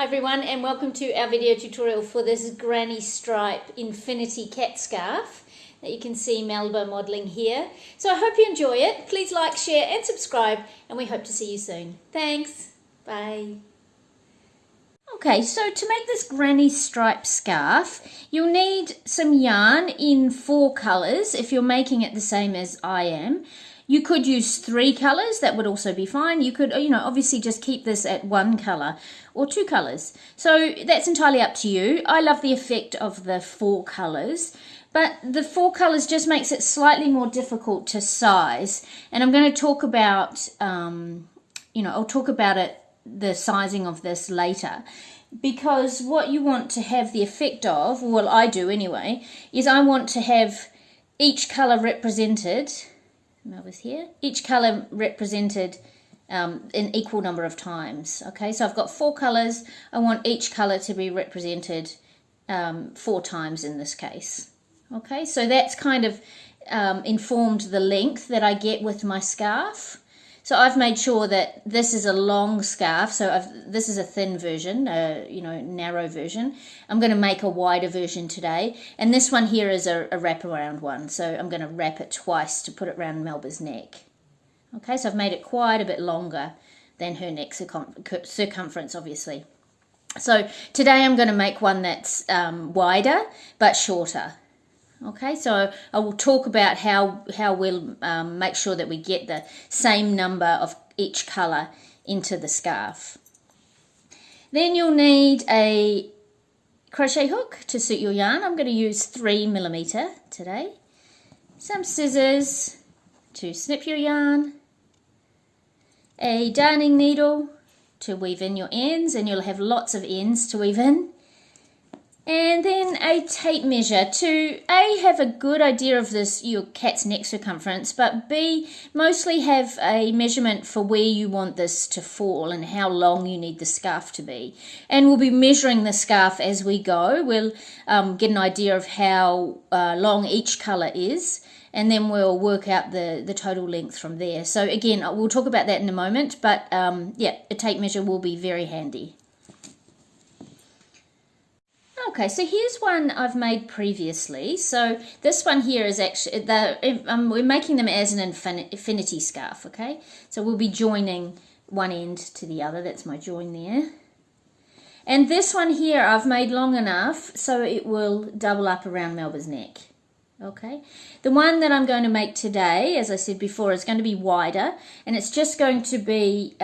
Hi everyone, and welcome to our video tutorial for this granny stripe infinity cat scarf that you can see Melba modelling here. So I hope you enjoy it. Please like, share and subscribe, and we hope to see you soon. Thanks. Bye. Okay, so to make this granny stripe scarf, you'll need some yarn in 4 colours if you're making it the same as I am. You could use 3 colours, that would also be fine. You could, obviously just keep this at 1 colour or 2 colours. So that's entirely up to you. I love the effect of the 4 colours, but the 4 colours just makes it slightly more difficult to size. And I'm going to talk about, I'll talk about it, the sizing of this later. Because what you want to have the effect of, well I do anyway, is I want to have each colour represented. Melba's here. Each colour represented an equal number of times. Okay, so I've got 4 colours. I want each colour to be represented 4 times in this case. Okay, so that's kind of informed the length that I get with my scarf. So I've made sure that this is a long scarf. So this is a thin version, narrow version. I'm going to make a wider version today. And this one here is a wraparound one. So I'm going to wrap it twice to put it around Melba's neck. Okay, so I've made it quite a bit longer than her neck circumference, obviously. So today I'm going to make one that's wider but shorter. Okay, so I will talk about how we'll make sure that we get the same number of each colour into the scarf. Then you'll need a crochet hook to suit your yarn. I'm going to use 3mm today. Some scissors to snip your yarn. A darning needle to weave in your ends, and you'll have lots of ends to weave in. And then a tape measure to A, have a good idea of your cat's neck circumference, but B, mostly have a measurement for where you want this to fall and how long you need the scarf to be. And we'll be measuring the scarf as we go. We'll get an idea of how long each colour is, and then we'll work out the total length from there. So again, we'll talk about that in a moment, but yeah, a tape measure will be very handy. Okay, so here's one I've made previously. So this one here is actually, we're making them as an infinity scarf, okay? So we'll be joining one end to the other. That's my join there. And this one here I've made long enough so it will double up around Melba's neck, okay? The one that I'm going to make today, as I said before, is going to be wider, and it's just going to be,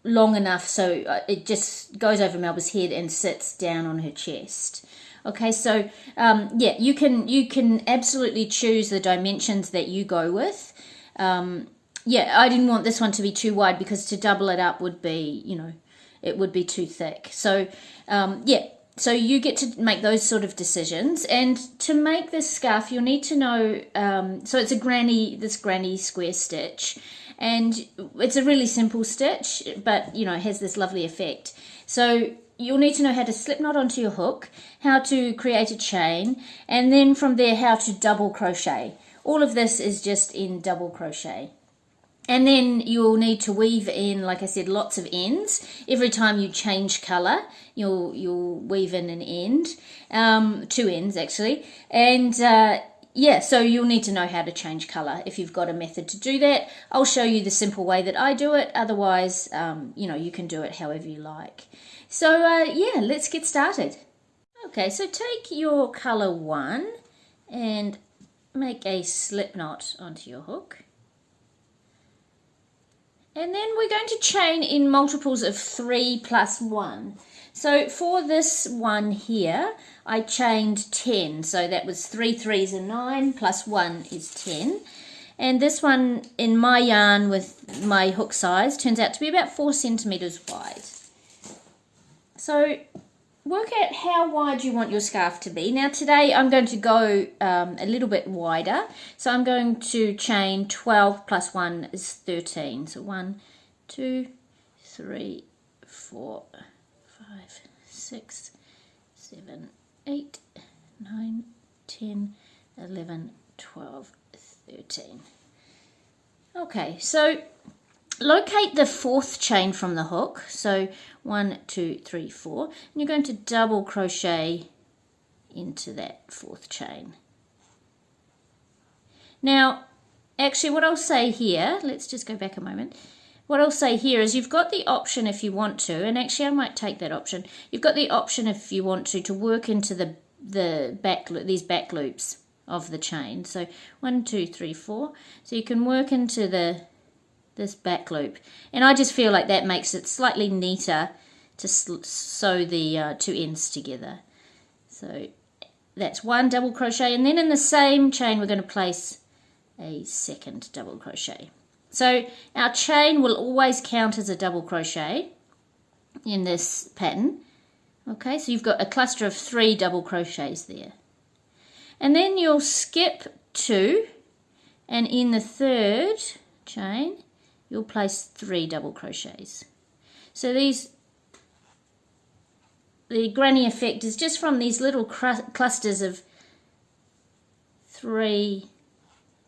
long enough so it just goes over Melba's head and sits down on her chest. Okay, so yeah, you can absolutely choose the dimensions that you go with. Yeah, I didn't want this one to be too wide because to double it up would be, it would be too thick. So yeah, so you get to make those sort of decisions. And to make this scarf, you'll need to know, so it's this granny square stitch. And it's a really simple stitch, but it has this lovely effect. So you'll need to know how to slip knot onto your hook, how to create a chain, and then from there how to double crochet. All of this is just in double crochet. And then you'll need to weave in, like I said, lots of ends. Every time you change colour, you'll weave in an end, 2 ends actually, and yeah, so you'll need to know how to change colour if you've got a method to do that. I'll show you the simple way that I do it. Otherwise, you can do it however you like. So, yeah, let's get started. Okay, so take your colour 1 and make a slip knot onto your hook. And then we're going to chain in multiples of 3 plus 1. So for this one here, I chained 10. So that was 3 3s are 9, plus 1 is 10. And this one in my yarn with my hook size turns out to be about 4 centimetres wide. So work out how wide you want your scarf to be. Now today I'm going to go a little bit wider. So I'm going to chain 12 plus 1 is 13. So 1, 2, 3, 4, 5, 6, 7, 8, 9, 10, 11, 12, 13. Okay, so locate the fourth chain from the hook. So 1, 2, 3, 4, and you're going to double crochet into that fourth chain. Now, actually what I'll say here, let's just go back a moment. What I'll say here is you've got the option if you want to, and actually I might take that option. You've got the option if you want to work into these back loops of the chain. So 1, 2, 3, 4. So you can work into this back loop, and I just feel like that makes it slightly neater to sew the two ends together. So that's one double crochet, and then in the same chain we're going to place a second double crochet. So our chain will always count as a double crochet in this pattern. Okay, so you've got a cluster of 3 double crochets there, and then you'll skip 2, and in the third chain you'll place 3 double crochets. So the granny effect is just from these little clusters of 3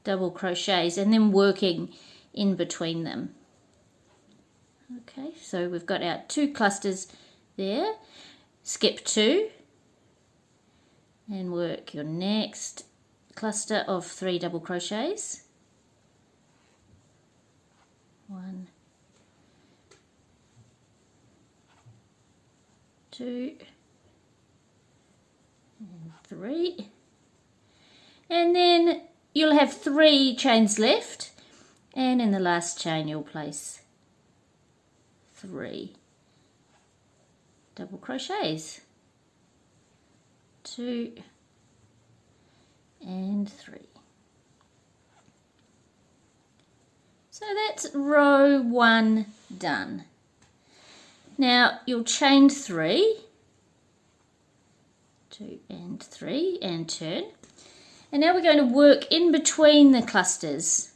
double crochets and then working in between them. Okay, so we've got our 2 clusters there. Skip 2 and work your next cluster of 3 double crochets. 1, 2, and 3, and then you'll have 3 chains left, and in the last chain you'll place 3 double crochets, 2 and 3. So that's row 1 done. Now you'll chain 3, 2 and 3, and turn. And now we're going to work in between the clusters.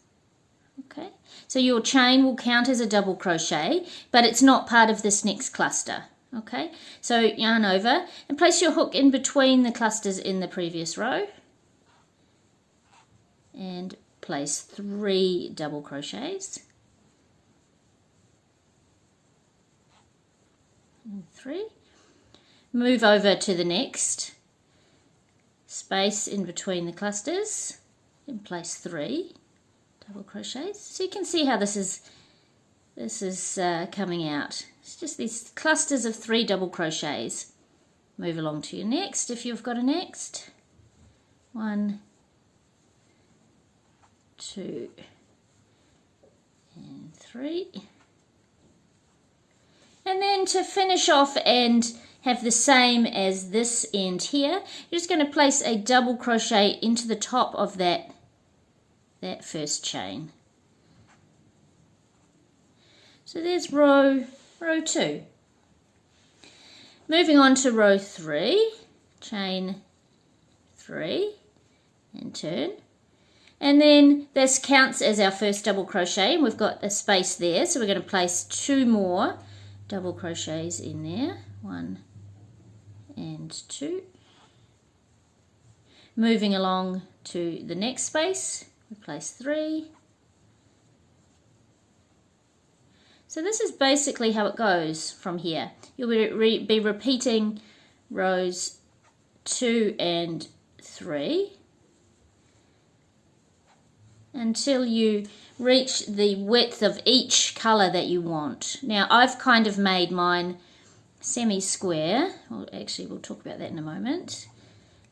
Okay, so your chain will count as a double crochet, but it's not part of this next cluster. Okay, so yarn over and place your hook in between the clusters in the previous row and place 3 double crochets, and 3. Move over to the next space in between the clusters and place 3 double crochets. So you can see how this is coming out. It's just these clusters of 3 double crochets. Move along to your next if you've got a next. 1, 2 and 3, and then to finish off and have the same as this end here, you're just going to place a double crochet into the top of that first chain. So there's row 2. Moving on to row 3, chain 3 and turn. And then this counts as our first double crochet, and we've got a space there, so we're going to place 2 more double crochets in there, 1 and 2. Moving along to the next space, we place 3. So this is basically how it goes from here. You'll be repeating rows 2 and 3 until you reach the width of each colour that you want. Now I've kind of made mine semi-square. Well, actually we'll talk about that in a moment.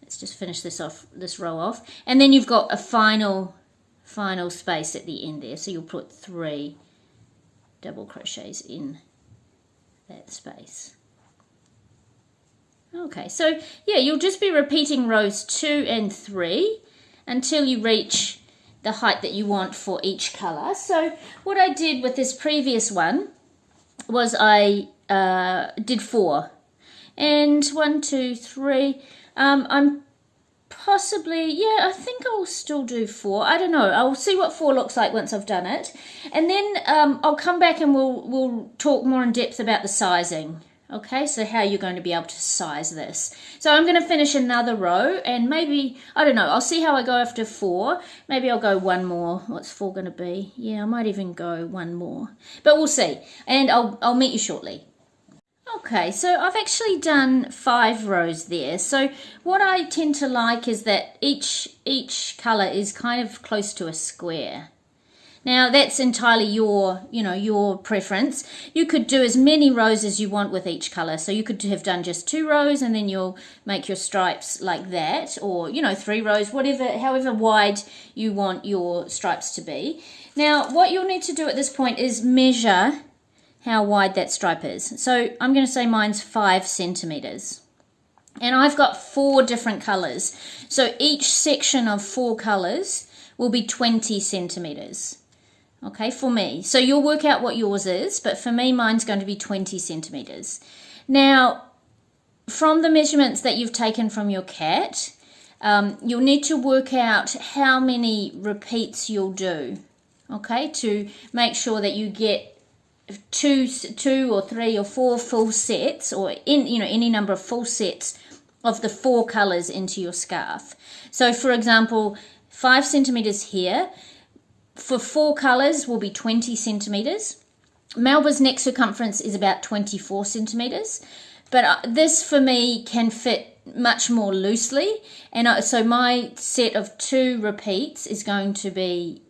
Let's just finish this row off, and then you've got a final space at the end there, so you'll put 3 double crochets in that space. Okay, so yeah, you'll just be repeating rows 2 and 3 until you reach the height that you want for each colour. So what I did with this previous one was I did 4, and 1, 2, 3. I'm possibly, yeah, I think I'll still do 4. I don't know. I'll see what 4 looks like once I've done it, and then I'll come back and we'll talk more in depth about the sizing. Okay, so how you're going to be able to size this. So I'm going to finish another row, and maybe, I don't know, I'll see how I go after 4. Maybe I'll go one more. What's 4 going to be? Yeah, I might even go one more, but we'll see, and I'll meet you shortly. Okay, so I've actually done 5 rows there. So what I tend to like is that each color is kind of close to a square. Now that's entirely your preference. You could do as many rows as you want with each color. So you could have done just 2 rows and then you'll make your stripes like that, or 3 rows, however wide you want your stripes to be. Now what you'll need to do at this point is measure how wide that stripe is. So I'm going to say mine's 5 centimeters. And I've got 4 different colors. So each section of 4 colors will be 20 centimeters. Okay, for me. So you'll work out what yours is, but for me, mine's going to be 20 centimeters. Now, from the measurements that you've taken from your cat, you'll need to work out how many repeats you'll do, okay, to make sure that you get 2 or 3 or 4 full sets, or any number of full sets of the 4 colors into your scarf. So, for example, 5 centimeters here. For 4 colors will be 20 centimeters. Melba's neck circumference is about 24 centimeters, but this for me can fit much more loosely, and so my set of 2 repeats is going to be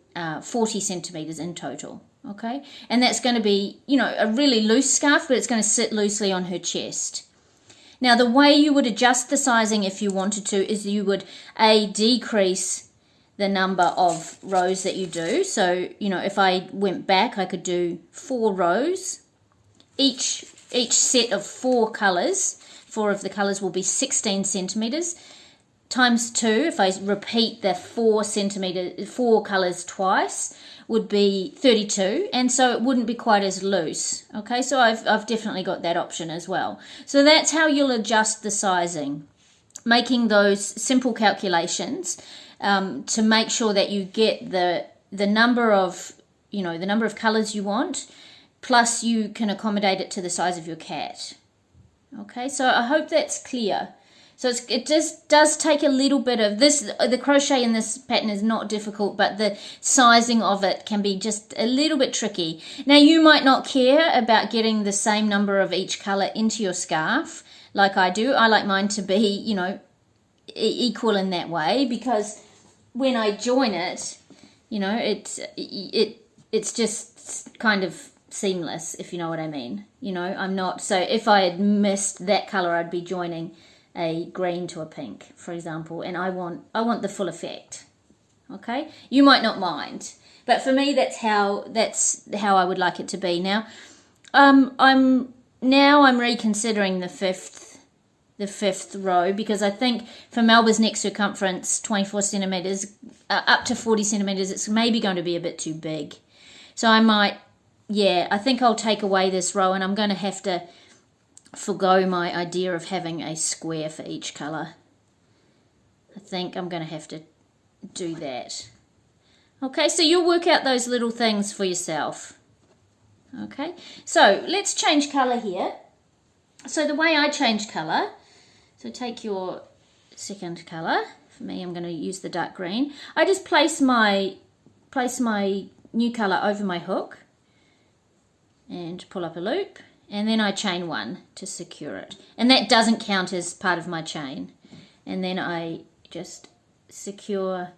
40 centimeters in total. Okay, and that's going to be a really loose scarf, but it's going to sit loosely on her chest. Now the way you would adjust the sizing if you wanted to is you would decrease the number of rows that you do. So, if I went back, I could do 4 rows. Each set of 4 colors, 4 of the colors will be 16 centimeters. Times 2, if I repeat the 4 colors twice, would be 32, and so it wouldn't be quite as loose. Okay, so I've definitely got that option as well. So that's how you'll adjust the sizing, making those simple calculations to make sure that you get the number of colors you want, plus you can accommodate it to the size of your cat. Okay, so I hope that's clear. So it just does take a little bit of this. The crochet in this pattern is not difficult, but the sizing of it can be just a little bit tricky. Now you might not care about getting the same number of each color into your scarf like I do. I like mine to be, equal in that way, because when I join it, it's just kind of seamless, if you know what I mean. I'm not, so if I had missed that color, I'd be joining a green to a pink, for example, and I want the full effect. Okay, you might not mind, but for me that's how I would like it to be. Now I'm reconsidering the fifth row, because I think for Melba's neck circumference, 24 centimeters up to 40 centimeters, it's maybe going to be a bit too big. So I think I'll take away this row, and I'm going to have to forgo my idea of having a square for each color. I think I'm going to have to do that. Okay, so you'll work out those little things for yourself. Okay, so let's change color here. So the way I change color, so take your second color. For me, I'm going to use the dark green. I just place my new color over my hook and pull up a loop, and then I chain 1 to secure it, and that doesn't count as part of my chain. And then I just secure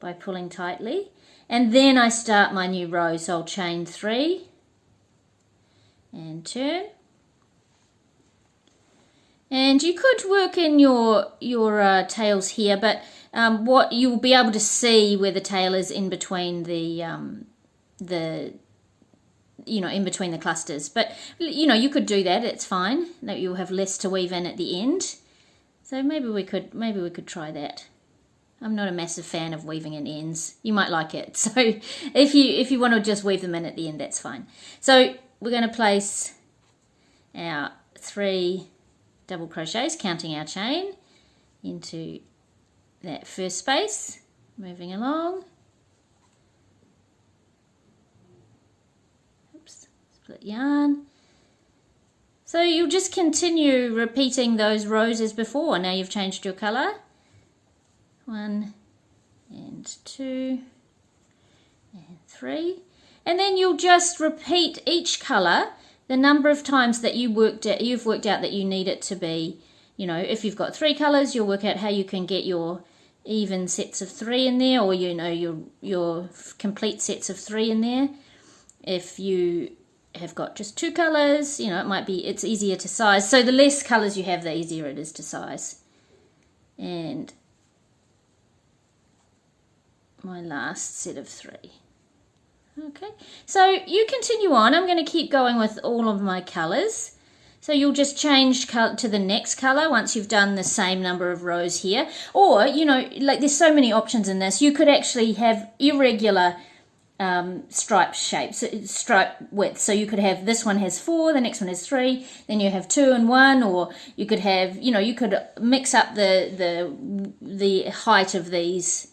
by pulling tightly, and then I start my new row. So I'll chain 3 and turn. And you could work in your tails here, but what you'll be able to see where the tail is in between in between the clusters. But you could do that. It's fine. That you'll have less to weave in at the end. So maybe we could try that. I'm not a massive fan of weaving in ends. You might like it. So if you want to just weave them in at the end, that's fine. So we're going to place our 3 double crochets, counting our chain, into that first space, moving along. Oops, split yarn, So you'll just continue repeating those rows as before. Now you've changed your colour. 1 and 2 and 3. And then you'll just repeat each colour the number of times that you've worked out that you need it to be. You know, if you've got 3 colours, you'll work out how you can get your even sets of 3 in there, or you know, your complete sets of 3 in there. If you have got just 2 colours, you know, it's easier to size. So the less colours you have, the easier it is to size. And my last set of 3. Okay, so you continue on. I'm going to keep going with all of my colours. So you'll just change to the next colour once you've done the same number of rows here. Or, you know, like there's so many options in this. You could actually have irregular stripe shapes, stripe width. So you could have, this one has 4, the next one has 3, then you have 2 and 1, or you could have, you know, you could mix up the height of these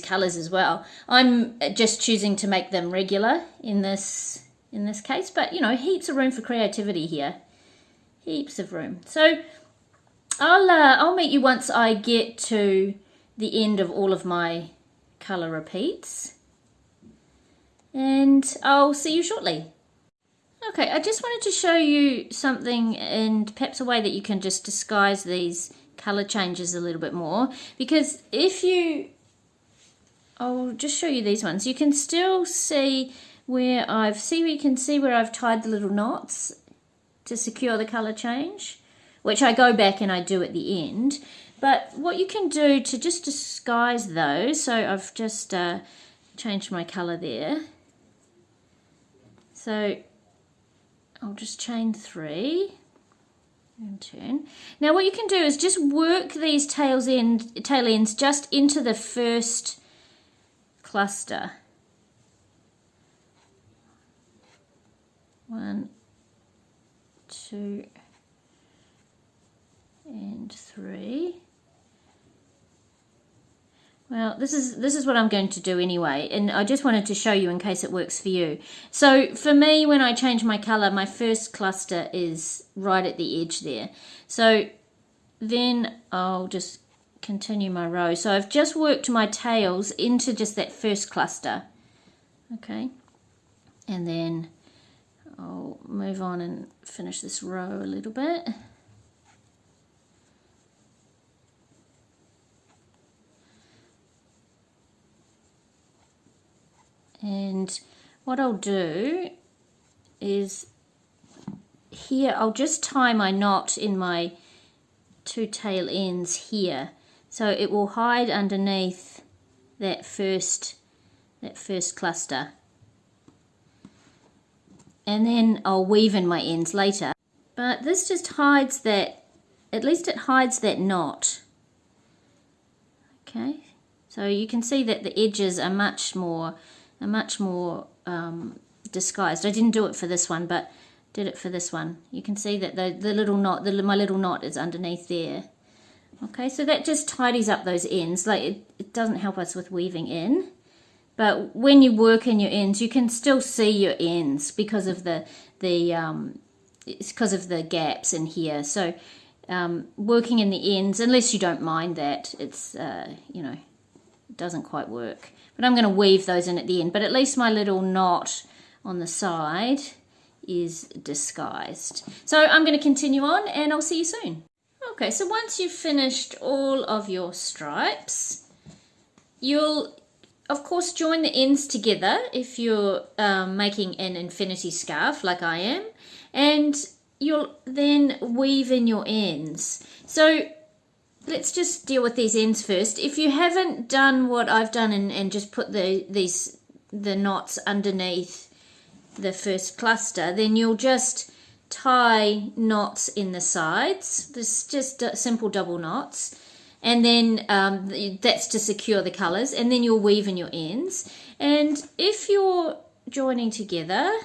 colours as well. I'm just choosing to make them regular in this case, but you know, heaps of room for creativity here. Heaps of room. So I'll meet you once I get to the end of all of my colour repeats, and I'll see you shortly. Okay, I just wanted to show you something, and perhaps a way that you can just disguise these colour changes a little bit more, because I'll just show you these ones. You can still see where you can see where I've tied the little knots to secure the colour change, which I go back and I do at the end. But what you can do to just disguise those, so I've just changed my colour there. So I'll just chain 3 and turn. Now what you can do is just work these tail ends just into the first cluster. 1, 2 and 3. Well, this is what I'm going to do anyway, and I just wanted to show you in case it works for you. So for me, when I change my colour, my first cluster is right at the edge there. So then I'll just continue my row. So I've just worked my tails into just that first cluster. Okay, and then I'll move on and finish this row a little bit. And what I'll do is here I'll just tie my knot in my 2 tail ends here, so it will hide underneath that first cluster. And then I'll weave in my ends later. But this just hides that, at least it hides that knot. Okay, so you can see that the edges are much more disguised. I didn't do it for this one, but did it for this one. You can see that the little knot, my little knot is underneath there. Okay, so that just tidies up those ends. Like it doesn't help us with weaving in, but when you work in your ends, you can still see your ends because of it's because of the gaps in here. So working in the ends, unless you don't mind that, it's you know, it doesn't quite work. But I'm going to weave those in at the end. But at least my little knot on the side is disguised. So I'm going to continue on and I'll see you soon. Okay, so once you've finished all of your stripes, you'll of course join the ends together if you're making an infinity scarf like I am, and you'll then weave in your ends. So let's just deal with these ends first. If you haven't done what I've done and just put the knots underneath the first cluster, then you'll just tie knots in the sides. This is just simple double knots, and then that's to secure the colours, and then you'll weave in your ends. And if you're joining together,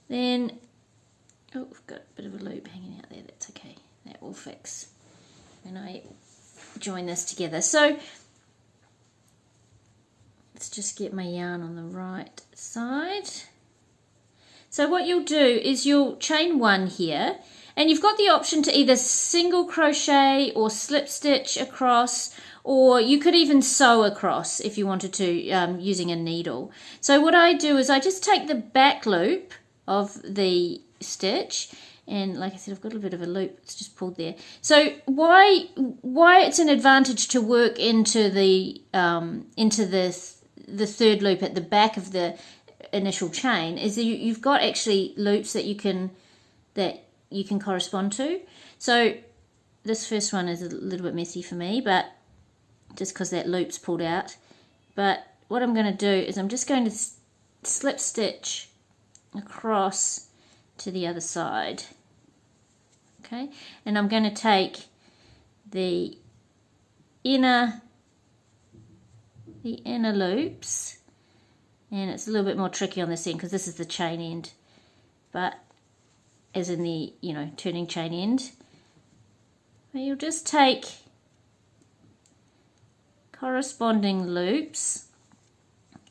then I've got a bit of a loop hanging out there. That's okay, that will fix when I join this together. So let's just get my yarn on the right side. So what you'll do is you'll chain 1 here, and you've got the option to either single crochet or slip stitch across, or you could even sew across if you wanted to using a needle. So what I do is I just take the back loop of the stitch, and like I said, I've got a bit of a loop, it's just pulled there. So why it's an advantage to work into the third loop at the back of the initial chain is that you've got actually loops that you can correspond to. So this first one is a little bit messy for me, but just because that loop's pulled out. But what I'm going to do is I'm just going to slip stitch across to the other side. Okay, and I'm going to take the inner loops, and it's a little bit more tricky on this end because this is the chain end, but as in the turning chain end. But you'll just take corresponding loops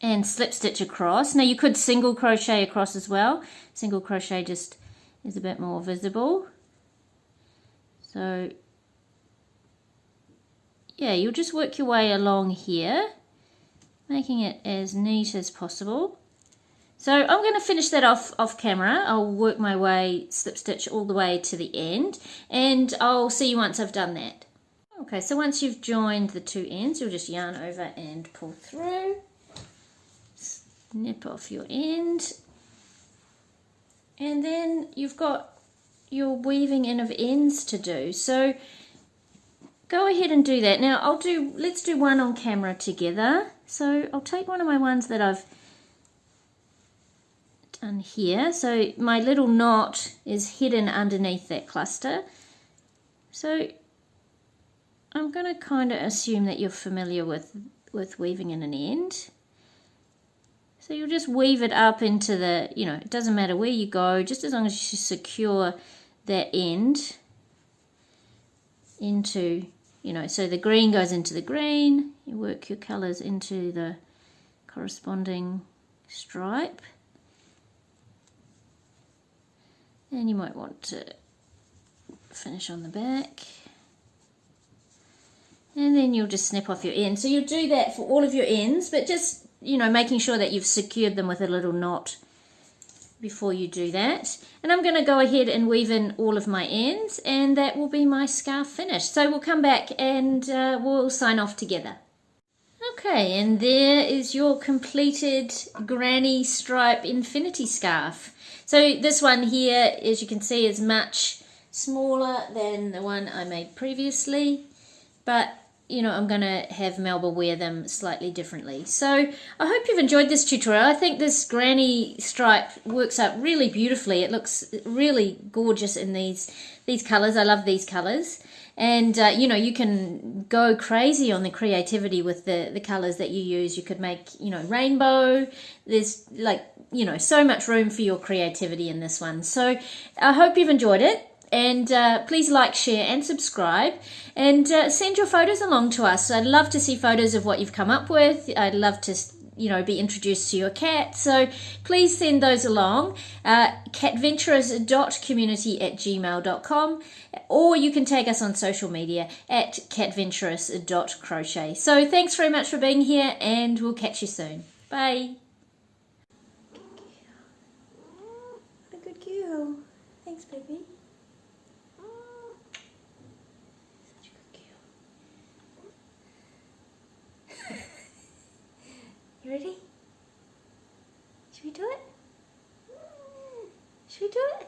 and slip stitch across. Now you could single crochet across as well. Single crochet just is a bit more visible. So yeah, you'll just work your way along here, making it as neat as possible. So I'm going to finish that off camera. I'll work my way, slip stitch all the way to the end, and I'll see you once I've done that. Okay, so once you've joined the 2 ends, you'll just yarn over and pull through. Snip off your end. And then you've got your weaving in of ends to do. So go ahead and do that. Now let's do one on camera together. So I'll take one of my ones that I've done here. So my little knot is hidden underneath that cluster. So I'm going to kind of assume that you're familiar with weaving in an end. So you'll just weave it up into the, it doesn't matter where you go, just as long as you secure that end into, so the green goes into the green, you work your colours into the corresponding stripe. And you might want to finish on the back. And then you'll just snip off your end. So you'll do that for all of your ends, but just, making sure that you've secured them with a little knot before you do that. And I'm going to go ahead and weave in all of my ends, and that will be my scarf finished. So we'll come back and we'll sign off together. Okay, and there is your completed granny stripe infinity scarf. So this one here, as you can see, is much smaller than the one I made previously, but I'm going to have Melba wear them slightly differently. So I hope you've enjoyed this tutorial. I think this granny stripe works out really beautifully. It looks really gorgeous in these colours. I love these colours. And, you can go crazy on the creativity with the colours that you use. You could make, rainbow. There's so much room for your creativity in this one. So I hope you've enjoyed it. And please like, share and subscribe, and send your photos along to us. I'd love to see photos of what you've come up with. I'd love to be introduced to your cat. So please send those along. catventurous.community@gmail.com, or you can tag us on social media at catventurous.crochet. So thanks very much for being here, and we'll catch you soon. Bye. What a good girl. Thanks, baby. You ready? Should we do it? Should we do it?